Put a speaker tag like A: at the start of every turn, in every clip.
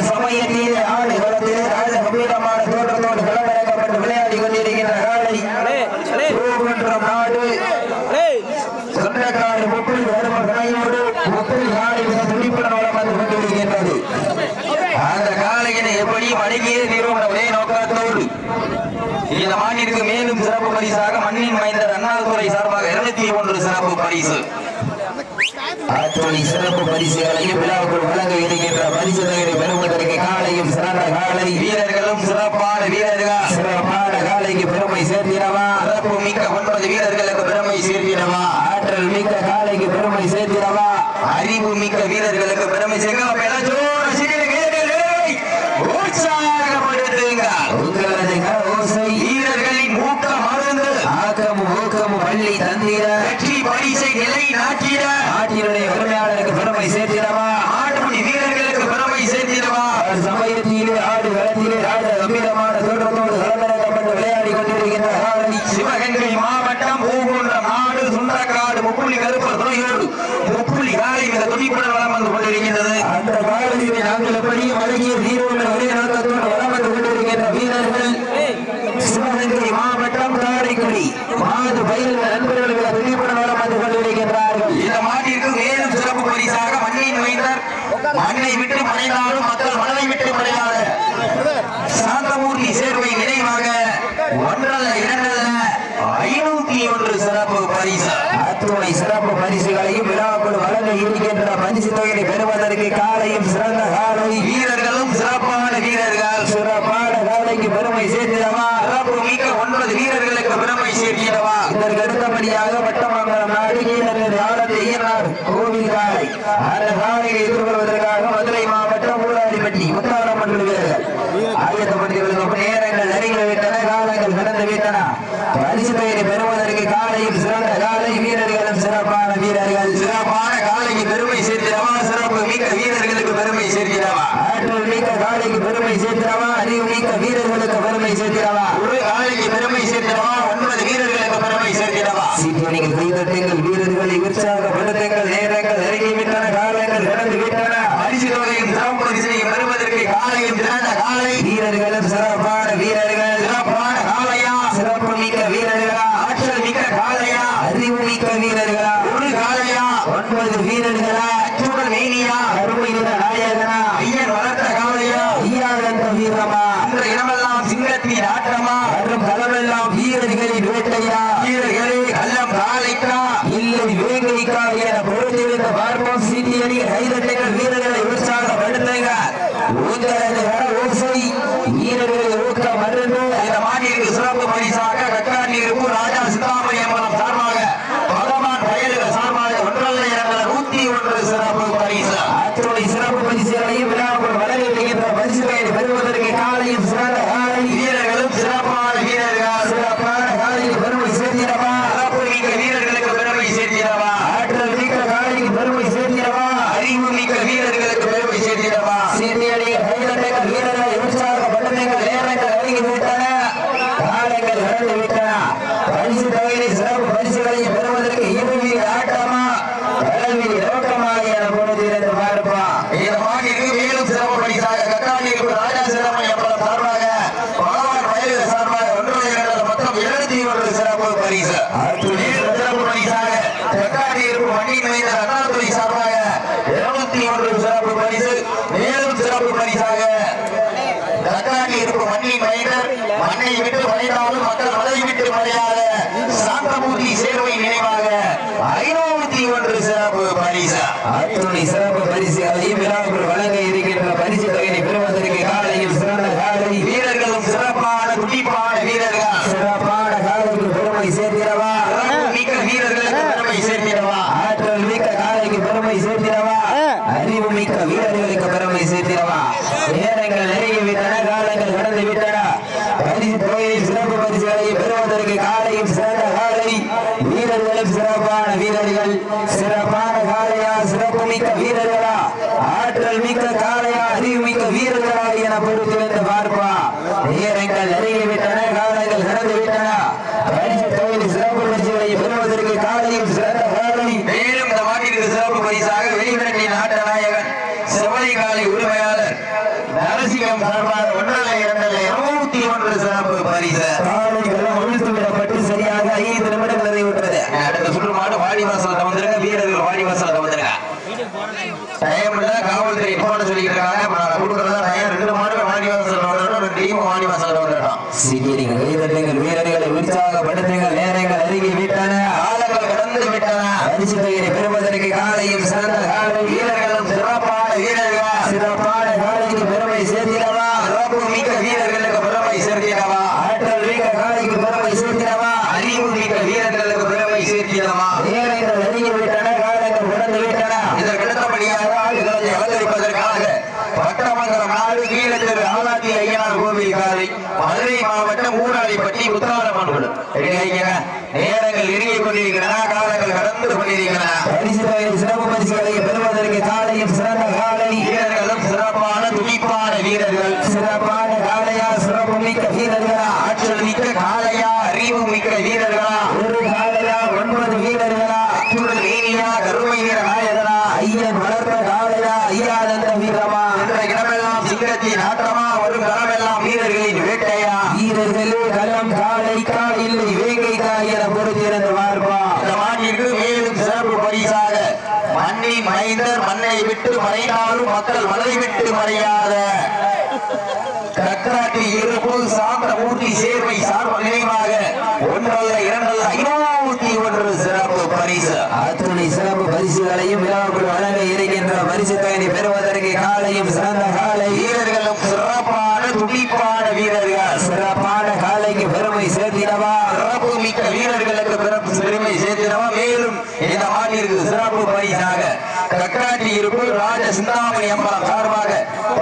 A: சமயத்தில் ஆடு களத்தில் ராஜ கம்பீரமான தோற்றத்தோடு களமிறக்கப்பட்டு விளையாடி கொண்டிருக்கின்ற காலை நாடு சொந்தக்காடு முப்பில் வரும கணையோடு முப்பில் காலை துடிப்புடன் வளம் வந்து கொண்டிருக்கின்றது. அந்த காலையினை எப்படியும் அடங்கிய நிறுவன ஒரே நோக்கத்தோடு இந்த மாநிலத்துக்கு மேலும் சிறப்பு பரிசாக மண்ணின் மைந்தர் அண்ணாதுரை சார்பாக 201 சிறப்பு பரிசு சிறப்பு பரிசுகளையும் விழாவுக்குள் வழங்க இருக்கின்ற பரிசு தொகையை பெறுவதற்கு காலையும் சிறந்த காலை வீரர்களும் சிறப்பான வீரர்கள் சிறப்பான காலைக்கு பெருமை சேர்த்திடவா சிறப்பு மிக்க 9 வீரர்களுக்கு பெருமை சேர்த்திடவா ஆற்றல் மிக்க காலைக்கு பெருமை சேர்த்திடவா அறிவு மிக்க வீரர்களுக்கு பெருமை சேர்க்க வீரர்களின் ஊக்கம் மருந்து ஆக்கமும் ஊக்கமும் பள்ளி தந்திட வெற்றி பரிசை நிலை நாட்டிட நாட்டினுடைய உரிமையாளருக்கு பெருமை சேர்த்திடவா ஆட்டுமணி வீரர்களுக்கு பெருமை சேர்த்திடவா சமயத்திலே ஆடு களத்திலே ராஜ கம்பீரமான தோற்றத்தோடு களமிறக்கப்பட்டு விளையாடி கொண்டிருக்கின்ற சிவகங்கை மாவட்டம் பூங்குன்றம் நாடு சுண்டக்காடு முப்புள்ளி கருப்பர் துணையோடு முப்புள்ளி காலை மிக துடிப்புடன் வளம் வந்து கொண்டிருக்கின்றது. அந்த காலையை நாங்கள் எப்படியும் அழகிய வீரர்கள் ஒரே நோக்கத்தோடு வளம் வந்து கொண்டிருக்கின்ற வீரர்கள் சிவகங்கை மாவட்டம் காரைக்குடி மாது பயிர் நண்பர்களுக்கு துடிப்புடன் வளம் வந்து கொண்டிருக்கின்றார்கள். இந்த மாட்டிற்கு மேலும் சிறப்பு பரிசாக மண்ணின் மைந்தர் மண்ணை விட்டு மறைந்தாலும் மக்கள் மனதை விட்டு மறையாத சாந்தமூர்த்தி சேர்வை நினைவாக 501 சிறப்பு பரிசு அத்துணை சிறப்பு பரிசுகளையும் விழாக்குள் வழங்க இருக்கின்ற பரிசு தொகையை பெறுவதற்கு காலையும் சிறந்த காலை வீரர்களும் சிறப்பான வீரர்கள் சிறப்பான காலைக்கு பெருமை சேர்த்திடவா சிறப்பு மிக்க 9 வீரர்களுக்கு பெருமை சேர்த்திடவா. இதற்கு அடுத்தபடியாக வட்டமங்கலம் நாடு ஆனந்த ஈயனார் கோவில் காலை அந்த காலையை எதிர்கொள்வதற்காக மதுரை மாவட்டம் ஊராடிப்பட்டி முத்தாரம்மன் வீரர்கள் ஆயத்தப்பட்டிருக்கும் நேரங்கள் நெருங்கிவிட்டன காலங்கள் கடந்து விட்டன. பரிசு தொகையை பெறுவதற்கு காலையும் சிறந்த காலை வீரர்களும் சிறப்பான வீரர்கள் சிறப்பான காலைக்கு பெருமை சேர்த்திடவா சிறப்பு மிக்க வீரர்களுக்கு பெருமை சேர்த்திடவா ஆற்றல் மிக்க காலைக்கு பெருமை சேர்த்திடவா அறிவு மிக்க வீரர்களுக்கு பெருமை சேர்த்திடவா ஒரு காலைக்கு பெருமை சேர்த்திடவா 9 வீரர்களுக்கு பெருமை சேர்த்திடவா. சீட்டணிகள் கைதட்டுங்கள் வீரர்களை உற்சாகப்படுத்துங்கள் நேரங்கள் நெருங்கிவிட்டன காலங்கள் கடந்து விட்டன. பரிசு தொகையும் சிறப்பு பரிசையும் பெறுவதற்கு காலையும் சிறந்த காலை வீரர்களும் சிறப்பான வீரர்கள் சிறப்பான காலையா சிறப்பு மிக்க வீரர்களா ஆற்றல் மிக்க காலையா அறிவு மிக்க வீரர்களா ஒரு காலையா 9 வீரர்களா அச்சுடன் மேனியா அருமையுள்ள நாயகனா ஐயன் வளர்த்த காலையா ஐயாதந்த வீரமா என்ற இடமெல்லாம் சிங்கத்தின் ஆட்டமா மற்றும் களமெல்லாம் வீரர்களின் வேட்டையா வீரர்களே கள்ளம் காலைக்கா இல்லை வேங்கைக்கா என பொறுத்திருந்த பார்ப்போம். சீட்டியணி கைதட்டைகள் வீரர்களை உற்சாகப்படுத்துங்க வீரர்களை ஊக்கம் மருந்து இந்த மாநில சிறப்பு பரிசாக கட்டாண்டிருப்பு ராஜா சித்தாமணி அம்பலம் சார்பாக பகவான் வயல்கள் சார்பாக 101 சிறப்பு பரிசு அத்துணை சிறப்பு பரிசுகளையும் விழாவுக்குள் வழங்குகின்ற பரிசுகளை பெறுவதற்கு காலையும் சிறந்த காலை வீரர்களும் சிறப்பான வீரர்கள் சிறப்பான காலைக்கு பெருமை சேர்த்திடவா சிறப்பு மிக்க வீரர்களுக்கு பெருமை சேர்த்திடவா ஆற்றல் மிக்க காலைக்கு பெருமை சேர்த்திடவா அறிவு மிக்க வீரர்களுக்கு பெருமை சேர்த்திடவா. சீட்டியணி கைதட்டைகள் வீரர்களை உற்சாகப்படுத்துங்கள் நேரங்கள் நெருங்கி விட்டன காலங்கள் கடந்து விட்டன. பரிசு தொகையை சிறப்பு பரிசுகளை பெறுவதற்கு இறுதி ஆட்டமா கல்வி நோக்கமா என பொழுது பார்ப்பா. இந்த மாநில மேலும் சிறப்பு பரிசாக கட்டாண்டிருப்பு ராஜா சிறப்பு அம்பலம் சார்பாக பகவான் வயல்கள் சார்பாக 1 மொத்தம் 71 சிறப்பு பரிசு சிறப்பு பரிசாக கட்டாண்டிருப்பு மண்ணின் மைந்தர் அண்ணாதுரை சார்பாக 201 சிறப்பு பரிசு மேலும் சிறப்பு பரிசாக கட்டாண்டி இருக்கும் மண்ணின் மைந்தர் மண்ணை விட்டு மறைந்தாலும் மக்கள் மனதை விட்டு மறையாத சாந்தமூர்த்தி சேர்வை நினைவாக 501 சிறப்பு பரிசு அத்துணை சிறப்பு பரிசுகளையும் விழாவுக்குள் வழங்க இருக்கின்ற பரிசு தொகையை பெறுவதற்கு காலையும் சிறந்த காலை வீரர்களும் சிறப்பான துடிப்பான வீரர்கள் சிறப்பான காலைக்கு பெருமை சேர்த்திடவா மிக்க வீரர்களுக்கு பெருமை சேர்த்திடவா ஆற்றல் மிக்க காலைக்கு பெருமை சேர்த்திடவா அறிவு மிக்க வீரர்களுக்கு பெருமை சேர்த்திடவா. நேரங்கள் நெருங்கி விட்டன காலங்கள் கடந்து விட்டன. பரிசு தொகையை சிறப்பு பரிசுகளை பெறுவதற்கு காலையும் சிறந்த காலை வீரர்களும் சிறப்பான வீரர்கள் சிறப்பான காலையா சிறப்பு மிக்க வீரர்களா ஆற்றல் மிக்க காலையா அறிவு மிக்க வீரர்களா என பொறுத்திருந்து பார்ப்பா. நேரங்கள் நெருங்கி விட்டன காலங்கள் கடந்து விட்டன. பரிசு தொகையை சிறப்பு பரிசுகளை பெறுவதற்கு காலையும்
B: அனுமதி விட்டுறது.
A: அடுத்த சுற்று மாடு வாடிவாசல் வந்துருங்க, வீரர்கள் வாடிவாசல் வந்துருங்க. டைம் இல்ல, காவல்துறை போன சொல்லிட்டு இருக்காங்க. கொடுக்கறதா டைம். 2 மாடு வாடிவாசல் வந்துடும், 2 டீம் வாடிவாசல் வந்துடும்.
B: சீக்கிரம் கைதட்டுங்கள், வீரர்களை உற்சாகப்படுத்துங்கள். நேரங்கள் அருகி விட்டன,
A: ஆழங்கள் கடந்து விட்டன.
B: பரிசு தொகையை பெறுவதற்கு காலையும் சிறந்த காலை
A: வீரர்களும் சிறப்பான வீரர்கள்,
B: சிறப்பான காலைக்கு பெருமை சேர்த்திடவா,
A: சிறப்பு மிக்க வீரர்களுக்கு பெருமை சேர்த்திடவா,
B: ஆற்றல் மிக்க காலைக்கு பெருமை சேர்த்திடவா,
A: அறிவு மிக்க வீரர்களுக்கு பெருமை சேர்த்திடவா.
B: நேரங்கள் அருகி விட்டன, காலங்கள் கடந்து விட்டன.
A: இதற்கடுத்தபடியாக ஆடுகளை அலங்கரிப்பதற்காக பட்டமங்கலம் நாடு கீழத்திரு ஆலாத்தி ஐயனார் கோவில் காலை, மதுரை மாவட்டம் ஊராளிப்பட்டி உத்தாரமன்குளம். நேரங்கள் நெருங்கிக் கொண்டிருக்கின்றன, காலங்கள் கடந்து கொண்டிருக்கின்றன.
B: பரிசு தொகை சிறப்பு பரிசுகளை பெறுவதற்கு காலையும் சிறந்த காலை,
A: வீரர்களும் சிறப்பான துடிப்பான வீரர்கள்,
B: சிறப்பான காலையா, சிறப்பு மிக்க வீரர்களா,
A: ஆற்றல் மிக்க காளையா, அறிவு மிக்க வீரர்களா,
B: ஒரு காலையா, 9 வீரர்களா,
A: அத்துடன் நீனியா, கருமை வீர நாயகனா,
B: ஐயன் வளர்த்த காலையா, ஐயாதந்த வீரமா,
A: என்ற இடமெல்லாம் சிங்கத்தின் ஆட்டமா, வரும் களமெல்லாம் வீரர்களின் வேட்டையா.
B: வீரர்களே களம் காலை இல்லை வேங்கை காயிர பொறுத்திருந்த வார்பா.
A: இந்த மாட்டிற்கு மேலும் சிறப்பு பரிசாக மண்ணின் மைந்தர் மண்ணை விட்டு மறைந்தாலும் மக்கள் மலை விட்டு மறையாத கற்றாட்டி இருப்பு சாந்தமூர்த்தி சேர்வை சார்பு நினைவாக 1 அல்ல 2 அல்ல 501 சிறப்பு பரிசு.
B: அத்துணை சிறப்பு பரிசுகளையும் விழாவுக்குள் வழங்க இருக்கின்ற பரிசு தொகையை பெறுவதற்கு காலையும் சிறந்த காலை,
A: வீரர்களும் சிறப்பான துடிப்பான வீரர்கள்,
B: சிறப்பான காலைக்கு பெருமை சேர்த்திடவா,
A: சிறப்பு மிக்க வீரர்களுக்கு பெருமை சேர்த்திடவா. மேலும் இந்த மாட்டிற்கு சிறப்பு பரிசாக கற்றாட்டி இருப்பு ராஜ சிந்தாமணி அம்பலம் சார்பாக,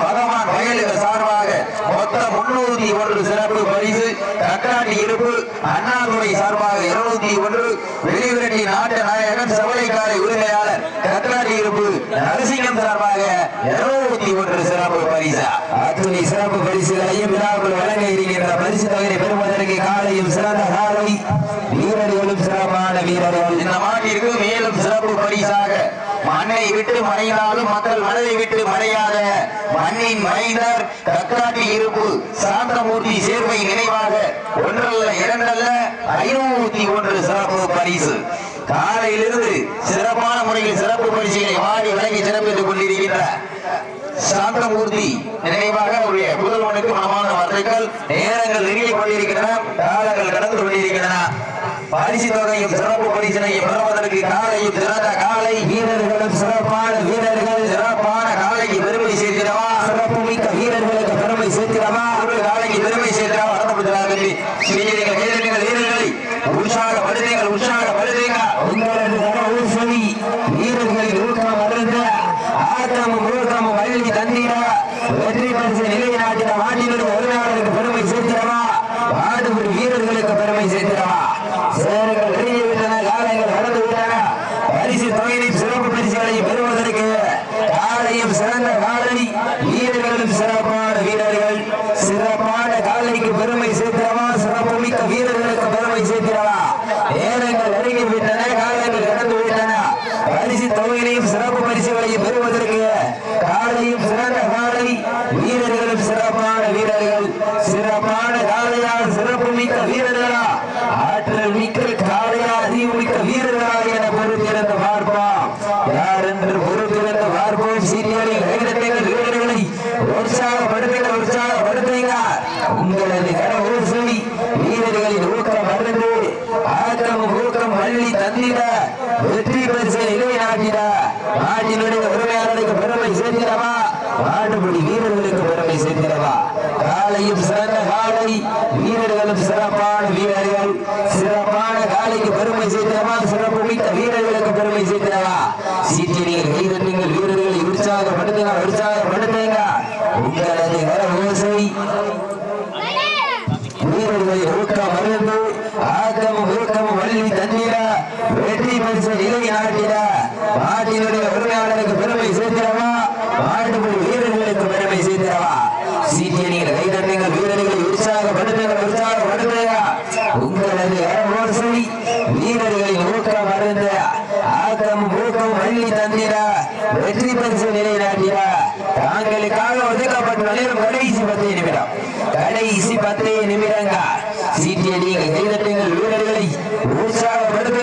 A: பகவான் வயலுக்கு சார்பாக மொத்தம் 301 சிறப்பு பரிசு. கற்றாட்டி இருப்பு அண்ணாதுரை சார்பாக 201, வெளிவிரட்டி நாட்டு நாயகன் சவளைக்காரை உரிமையாளர் கற்றாட்டி இருப்பு நரசிங்கம் சார்பாக 201 சிறப்பு பரிசு.
B: அத்துணை சிறப்பு பரிசுகளையும் விழாவுக்குள் வழங்க இருக்கின்ற பரிசு தொகையை பெறுவதற்கு காலையும் சிறந்த காலை, வீரர்களும் சிறப்பான வீரர்கள்.
A: இந்த மாட்டிற்கு மேலும் சிறப்பு பரிசாக மண்ணை விட்டு மறைந்தாலும் மக்கள் மனதை விட்டு மறையாத மண்ணின் மைந்தர் கற்றாட்டி இருப்பு சாந்தமூர்த்தி சேர்வை நினைவாக 1 அல்ல 2 அல்ல 501 சிறப்பு பரிசு. காலையிலிருந்து சிறப்பான முறையில் சிறப்பு பரிசுகளை வாடி வழங்கி சிறப்பித்துக் கொண்டிருக்கின்ற சாந்தமூர்த்தி நினைவாக அவருடைய புதல்வனுக்கு மனமான வாழ்த்துக்கள். நேரங்கள் நெருங்கிக் கொண்டிருக்கின்றன, காலங்கள் கடந்து கொண்டிருக்கின்றன. பரிசு தொகையும் சிறப்பு பரிசினையும் பெறுவதற்கு காலையும் சிறந்த காலை,
B: வீரர்களும் சிறப்பான வீரர்கள்,
A: சிறப்பான காலைக்கு பெருமை சேர்க்கிறவா,
B: சிறப்பு மிக்க வீரர்களுக்கு பெருமை சேர்த்திடவா,
A: ஒரு காலைக்கு பெருமை சேர்க்கிறவா. நடத்தப்படுகிறார்கள் வீரர்களை உற்சாகப்படுத்துங்கள், உற்சாகப்படுத்துங்கள்.
B: உங்களது ஊசலி வீரர்களின் ஊக்கம் அருந்த ஆட்டமும் ஊக்கமும் வள்ளி தந்திட வெற்றி பரிசு நிலைநாட்டின மாட்டினுடைய உரிமையாளருக்கு பெருமை சேர்த்திடவா, ஆடுபடி வீரர்களுக்கு பெருமை சேர்த்திடவா. சேரங்கள் வெளியிட்டன, காலங்கள் கடந்து விட்டன. பரிசு தொகையிலும் சிறப்பு பரிசுகளை பெறுவதற்கு காலையும் சிறந்த காலை, வீரர்களும் சிறப்பான வீரர்கள், சிறப்பான காலைக்கு பெருமை சேர்த்திடவா, சிறப்பு மிக்க வீரர்களுக்கு பெருமை சேர்த்திடவா. நேரங்கள் அருகி விட்டன, காலங்கள் கடந்து விட்டன. பரிசு தொகையிலையும் சிறப்பு பரிசுகளையும் பெறுவதற்கு காலையும் சிறந்த காலை, வீரர்களும் சிறப்பான வீரர்கள், சிறப்பான காலையால் சிறப்பு மிக்க வீரர்களா, ஆற்றல் மிக்க காலையா, அறிவு மிக்க வீரர்களா என பொறுத்திருந்து பார்ப்போம். யார் என்று பொறுத்திருந்து பார்ப்போம். சீனியரில் கைதட்டுங்கள், வீரர்களை உற்சாகப்படுத்துங்கள், உற்சாகப்படுத்துங்க. உங்களது கரவூசலி வீரர்களின் ஊக்கம் அருந்து ஆக்கமும் ஊக்கம் வள்ளி தந்திட வெற்றி பரிசை நிலைநாட்டிட நாட்டினுடைய உரிமையாளருக்கு பெருமை சேர்த்திடவா, நாட்டுப்படி வீரர்களுக்கு பெருமை சேர்த்திடவா. காலையும் சிறந்த காலை, வீரர்களும் சிறப்பான வீரர்கள், சிறப்பான காலைக்கு பெருமை சேர்த்திடவா, சிறப்பு மிக்க வீரர்களுக்கு பெருமை சேர்த்திடவா. சீட்டியடிகள் கைதட்டுங்கள், வீரர்களை உற்சாகப்படுத்துங்க, உற்சாகப்படுத்துங்க. உங்களது கரவூசை வீரர்களின் ஊக்கம் அருந்து ஆக்கமும் ஊக்கமும் வள்ளி தந்திட வெற்றி பரிசு நிலைநாட்டிட நாட்டினுடைய உரிமையாளருக்கு பெருமை சேர்த்திடவா, நாட்டுப்படி வீரர்களுக்கு பெருமை சேர்த்திடவா. சீட்டியடிகள் கைதட்டுங்கள், வீரர்களை உற்சாகப்படுத்துங்கள், உற்சாகப்படுத்துங்க. உங்களது கரவூசை வீரர்களின் ஊக்கம் அருந்து ஆக்கமும் ஊக்கமும் வள்ளி தந்திட வெற்றி பரிசு நிலைநாட்டிட தாங்களுக்காக ஒதுக்கப்பட்ட நேரம் கடைசி 10 நிமிடம், கடைசி 10 நிமிடங்கள். சீட்டியடிகள் கைதட்டுங்கள், வீரர்களை உற்சாகப்படுத்த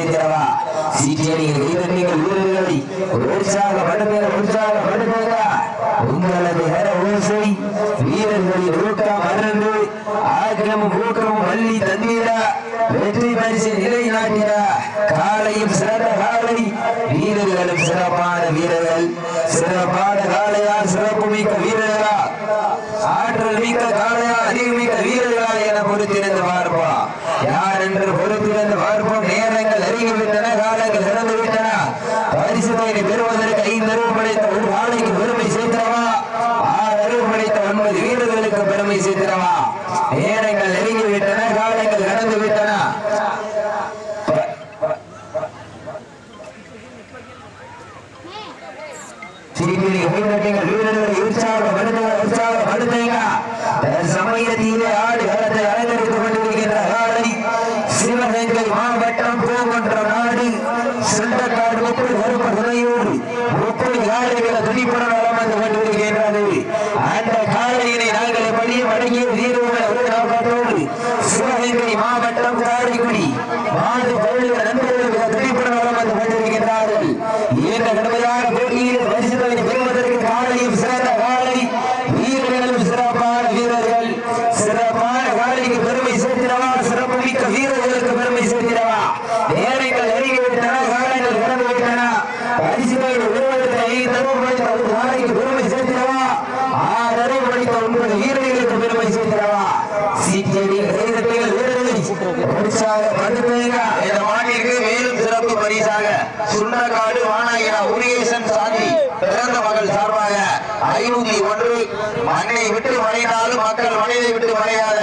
B: சேர்க்கிறவா சீட்டியடிகள் வீரர்கள் வீரர்களை உற்சாகப்படுத்துங்க உங்களது ஹர ஓசை வீரர்களின் ஊக்கம் மறந்து ஆக்கிரமும் ஊக்கமும் வள்ளி தந்திட வெற்றி பரிசு நிலைநாட்டிட காலையும் சிறந்த காலை வீரர்களும் சிறப்பான வீரர்கள் சிறப்பான காலையா சிறப்பு மிக்க வீரர்களா ஆற்றல் மிக்க காலையா அறிவுமிக்க வீரர்களா என பொறுத்திருந்து பார்ப்போம் யார் என்று பொறுத்திருந்து பார்ப்போம் நேரங்கள் அறிவிவிட்டன காலங்கள் இறந்து விட்டன பரிசு தொகை பெறுவதற்கு 5 அறிவு படைத்த ஒரு காலைக்கு பெருமை சேர்க்கிறவா 6 அறிவு படைத்த 9 வீரர்களுக்கு பெருமை சேர்க்கிறவா நேரங்கள் நெருங்கிவிட்டன காலங்கள் கடந்து விட்டன வீரர்களை உற்சாகப்படுத்துங்க சமயத்திலே ஆடு களத்தை அலங்கரித்துக் கொண்டிருக்கின்ற காலை சிவகங்கை மாவட்டம் பூங்குன்றம் நாடு சுண்டக்காடு முப்பது கருப்ப துணையோடு 30 காலைகளை துணிப்புடன் வளம் வந்து கொண்டிருக்கின்றது அந்த காலையினை நாங்கள் எப்படியும் அடங்கிய வீரர்களை ஒரு நோக்கத்தோடு சிவகங்கை மாவட்டம் காரைக்குடி மாடு பள்ளிகள் நண்பர்களுக்கு துணிப்புடன் வளம் வந்து கொண்டிருக்கின்றார்கள் இந்த கடுமையான போட்டியில் பரிசுகளை பெறுவதற்கு காலையும் சிறந்த காலை வீரர்களும் சிறப்பான வீரர்கள் சிறப்பான காலைக்கு பெருமை சேர்க்கிறவா சிறப்பு மிக்க வீரர்களுக்கு பெருமை சேர்க்கிறவா நேரங்கள் நெருங்கிவிட்டன காலங்கள் கடந்து விட்டன பரிசுகளை பெறுவதற்கு 5 அறிவு படைத்த ஒரு காலைக்கு பெருமை சேர்க்கிறவா 6 அறிவு படைத்த 9 வீரர்களுக்கு பெருமை சேர்க்கிறவா சீட்டியடிகள் வீரர்களை உற்சாகப்படுத்துங்க
A: இந்த மாட்டிற்கு மேலும் சிறப்பு பரிசாக சுண்டக்காடு வானாயிரா உரியேசன் சாந்தி பிறந்த மகள் சார்பாக 501 மண்ணை விட்டு மறைந்தாலும் மக்கள் மனிதை விட்டு மறையாத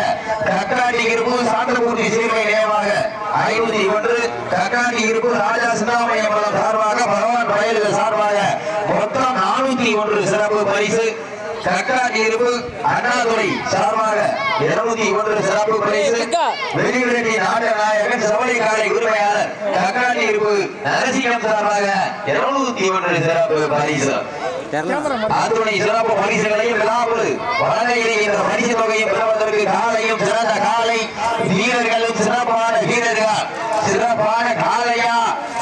A: கக்காட்டி இருப்பு சாந்தபூர்த்தி சீர்மை நினைவாக 501 கக்காட்டி இருப்பு ராஜா சிந்தாமணியம்பலம் சார்பாக பகவான் வயல்கள் சார்பாக மொத்தம் 401 சிறப்பு பரிசு கக்காட்டி இருப்பு அண்ணாதுரை சார்பாக 201 சிறப்பு பரிசு வெளிவிரட்டி நாட்டு நாயகன் சவளிக்காலை உரிமையாளர் கக்காட்டி இருப்பு நரசிங்கம் சார்பாக 201 சிறப்பு பரிசு அத்துணை சிறப்பு பரிசுகளையும் விழாவில் வழங்கையிலே இந்த பரிசு தொகையும் பெறுவதற்கு காலையும் சிறந்த காலை வீரர்களும் சிறப்பான வீரர்கள் சிறப்பான காலையா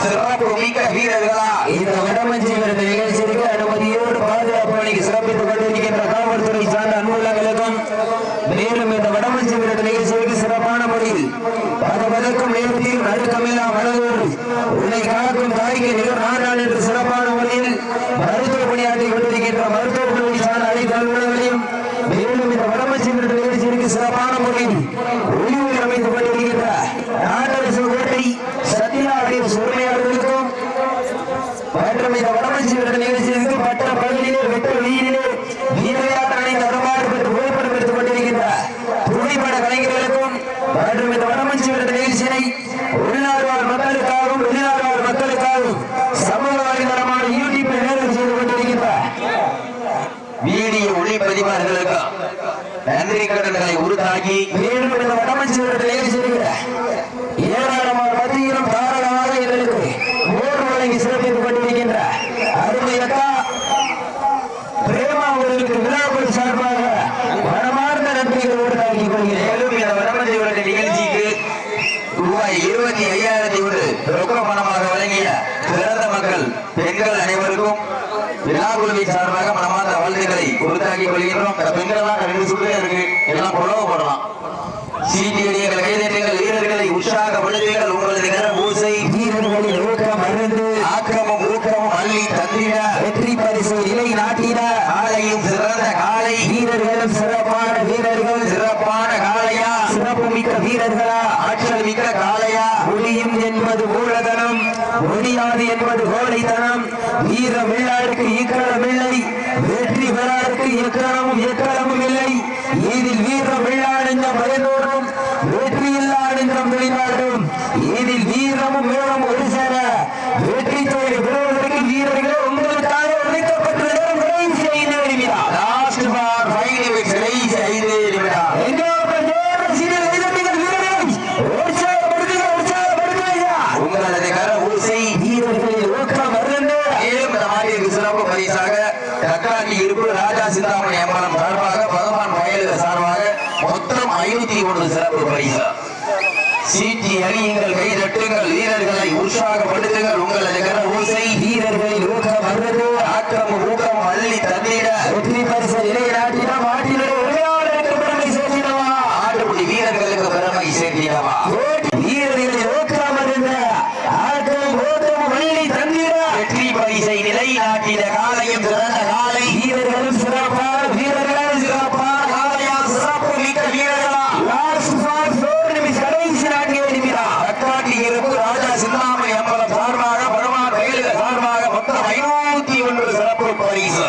A: சிறப்பு மிக்க வீரர்களா
B: இந்த வடமஞ்சி விருது நிகழ்ச்சிக்கு அனுமதியோடு பாதுகாப்பு பணிக்கு சிறப்பித்துக் கொண்டிருக்கின்ற காவல்துறை சார்ந்த அன்புள்ளங்களுக்கும் மேலும் இந்த வடமஞ்சி விருது நிகழ்ச்சிக்கு சிறப்பான முறையில் பதக்கும் நேரத்தில் நடுக்கமில்லா மனதோடு உன்னை காக்கும் தாய்க்கு நிகர் நாடாள் என்று சிறப்பான முறையில் மருத்துவ பணியாற்றி கொண்டிருக்கின்ற மருத்துவ பணி சார்ந்த அனைத்து அலுவலர்களையும் மேலும் இந்த வடமஞ்சி விருது நிகழ்ச்சிக்கு சிறப்பான முறையில் ஒளிவுரை அமைத்துக் கொண்டிருக்கின்ற நாட்டரசு கோட்டை சத்யாவுடைய உரிமையாளர்களுக்கும் மற்றும் இந்த வடமஞ்சி விருது நிகழ்ச்சிக்கு பட்ட பகுதியிலே வெட்ட வெளியிலே வீரவிளையாட்டு அணிந்து அறமாறு பெற்று புகைப்படம் எடுத்துக் கொண்டிருக்கின்ற புகைப்பட கலைஞர்களுக்கும் மற்றும் இந்த வடமஞ்சி விருது நிகழ்ச்சியை உள்நாடு வாழ் மக்களுக்காகவும் வெளிநாடு வாழ் மக்களுக்காகவும் சமூக வலைதளமான யூடியூப்பில் நேரம் செய்து கொண்டிருக்கின்ற
A: வீடியோ ஒளிப்பதிவாளர்களுக்கு நன்றி கடன்களை உறுதாக்கி
B: மேலும் இந்த வடமஞ்சி விருது நிகழ்ச்சியில் ஏராளமான மத்தியிலும் தாராளமாக எங்களுக்கு ஓர் வழங்கி சிறப்பித்துக் கொண்டிருக்கின்ற அருமையக்கா பிரேமா அவர்களுக்கு விழாக்குழு சார்பாக மனமார்ந்த நன்றிகள் உண்டாக்கிக் கொள்கிறேன்.
A: மேலும் இந்த வடமஞ்சி விருது நிகழ்ச்சிக்கு ரூபாய் 25,000 ரொக்க பணமாக வழங்கிய பிறந்த மக்கள் பெண்கள் அனைவருக்கும் விழாக்குழுவின் சார்பாக மனமார்ந்த வாழ்த்துக்களை உறுத்தாக்கிக் கொள்கின்றோம். இந்த பெண்கள்லாம் 2 சுற்று இருக்கு, எல்லாம் புலவு போடலாம். சீட்டியடிகள் கைதட்டுங்கள் வீரர்களை உற்சாகப்படுத்துங்கள் உங்களது கர பூசை
B: வீரர்களின் ஊக்கம் அறிந்து
A: ஆக்கிரமும் ஊக்கமும் அள்ளி தந்திட
B: வெற்றி பரிசு நிலை நாட்டிட
A: காலையும் சிறந்த காலை
B: வீரர்களும் சிறப்பான வீரர்கள்
A: சிறப்பான காலையா
B: சிறப்பு மிக்க வீரர்களா
A: ஆற்றல் மிக்க காலையா
B: முடியும் என்பது மூலதனம் முடியாது என்பது கோழைத்தனம் வீர வெள்ளாருக்கு இக்கணமில்லை வெற்றி பெறாருக்கு எக்களமும் இல்லை இதில் வீர வெள்ளாடுங்க பயனோடும் வெற்றி இல்லாடுங்கம் வெளிநாடும் இதில் வீரமும் மேலும் ஒரு சேர வெற்றி தொகை பெறுவதற்கு வீரர்களே உங்களுக்காக உழைக்கப்பட்டு கடைசி 5 நிமிடம்
A: லாஸ்ட் பார் 5 நிமிஷம் கடைசி 5 நிமிடம் உங்களது கர ஊசை
B: வீரர்களின் ஊக்கம் அறிந்து
A: மேலும் இந்த மாட்டிற்கு சிறப்பு பரிசாக கக்காட்டி இருப்பு ராஜா சிந்தாமணி அம்பலம் சார்பாக பகவான் வயலுக்கு சார்பாக மொத்தம் 501 உற்சாகப்படுத்துங்கள் உங்களது கர ஓசை
B: வீரர்களின் ஊக்கம் வர்றது
A: ஆக்கம் ஊக்கம் அள்ளி தந்திட
B: வெற்றி பரிசு நிலைநாட்டிட மாட்டினுடைய உரிமையாளருக்கு பெருமை சேர்த்திடவா
A: ஆட்டுக்குடி வீரர்களுக்கு பெருமை சேர்த்திடவா
B: வீரர்களின் ஊக்கம் வர்றது ஆக்கம் ஊக்கம் வள்ளி தந்திட
A: வெற்றி பரிசை நிலைநாட்டிட காலையும் சிறந்த காலை
B: வீரர்களும் சிறப்பான வீரர்களும் சிறப்பான
A: காலையா சிறப்பு மிக்க வீரர்களா
B: லாஸ்ட் ஃபார் 4 நிமிஷம் கடைசி 4 நிமிடம்
A: தக்காட்டி இருப்பு ராஜா சிந்தாமணி அம்பலம் சார்பாக பெருமாள் வயலுக சார்பாக மொத்தம் 501 சிறப்பு பரிசு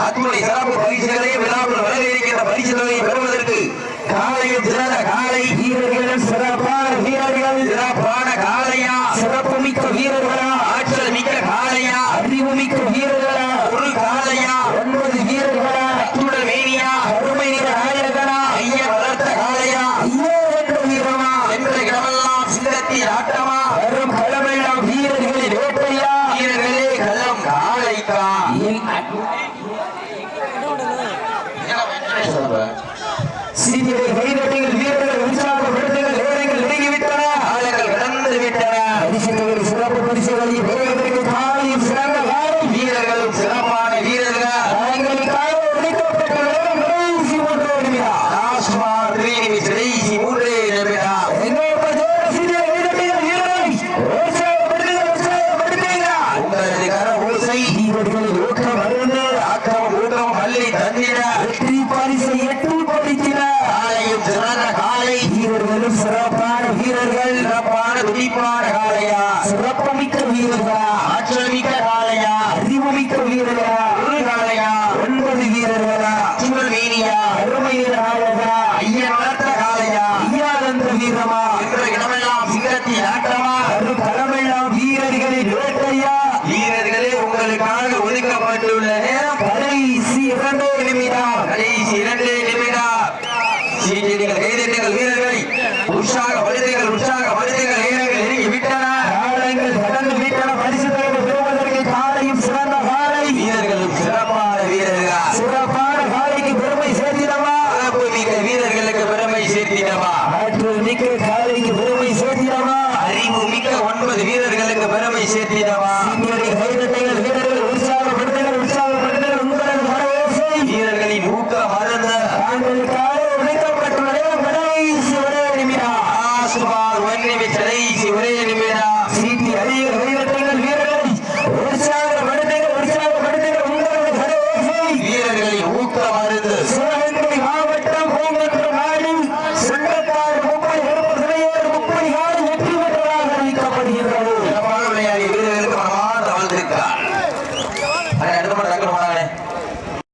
A: அத்துணை சிறப்பு பரிசுகளை விழாவில் வர இருக்கின்ற பரிசுகளை பெறுவதற்கு காலையும் சிறந்த காலை
B: வீரர்களும் சிறப்பான வீரர்கள்
A: சிறப்பான காலையா
B: சிறப்பு மிக்க வீரர்களா
A: ஆற்றல் மிக்க காலையா
B: அறிவு மிக்க வீரர்களா
A: ஒரு காலையா
B: 9 வீரர்களா
A: அத்துடன் மேனியா
B: அருமை நிற நாயகனா
A: ஐயன் வளர்த்த காலையா
B: ஐயோ என்ற வீரமா
A: என்ற இடமெல்லாம் சிங்கத்தின் ஆட்டமா
B: வரும் களமெல்லாம் வீரர்களின் வேட்டையா
A: வீரர்களே களம் காலைக்கா
B: சீனியரை கைதட்டுங்கள் வீரர்கள் உற்சாகப்படுத்துங்கள் நேரங்கள் நெருங்கிவிட்டன
A: காலங்கள் கடந்து விட்டன
B: பரிசுகள் சிறப்பு பரிசுகளை பெறுவதற்கு காலையும் சிறந்த காலம்
A: வீரர்களும் சிறப்பான வீரர்கள்
B: தங்களுக்காக ஒதுக்கப்பட்ட நேரம் கடைசி 1 நிமிடம்
A: டாஸ்மாக் 3 நிமிஷம் கடைசி 3 நிமிடம் உங்களது கர ஓசை
B: வீரர்களின் ஊக்கம் அருந்து
A: ஆக்கம் ஊக்கம் பள்ளி தந்திட
B: வெற்றி பரிசை எட்டு படித்தின
A: காலையும் சிறந்த காலை
B: வீரர்களும் சிறப்பான வீரர்கள்
A: சிறப்பான துடிப்பான காலையா
B: சிறப்புமிக்க வீரர்களா
A: ஆற்றல் மிக்க காலையா
B: அறிவுமிக்க வீரர்களா
A: ஒரு காலையா
B: 9 வீரர்களா
A: சூழல் வீரியா
B: அருமை நாயகா
A: ஐயன் வளர்த்த காலையா
B: ஐயானந்த வீரமா
A: என்ற இடமெல்லாம் சிங்கத்தின் ஆட்டமா
B: ஒரு களமெல்லாம் வீரர்களின் வேட்டையா
A: வீரர்களே உங்களுக்காக ஒதுக்கப்பட்டுள்ள நேரம்
B: கடைசி 2 நிமிடம்
A: கடைசி 2 நிமிடம் சீட்டிகள் கைதட்டுங்கள் வீரர்களை உற்சாகப்படுத்துங்கள் நேரங்கள் நெருங்கி விட்டன
B: காலங்கள் கடந்து விட்டன பரிசுகளை பெறுவதற்கு காலையும் சிறந்த காலை
A: வீரர்களும் சிறப்பான வீரர்கள்
B: சிறப்பான காலைக்கு பெருமை சேர்த்திடவா
A: சிறப்பு மிக்க வீரர்களுக்கு பெருமை சேர்த்திடவா
B: ஆற்றல் மிக்க காலைக்கு பெருமை சேர்த்திடவா
A: அறிவு மிக்க 9 வீரர்களுக்கு பெருமை சேர்த்திடவா
B: சீனியரை கைதட்டுங்கள்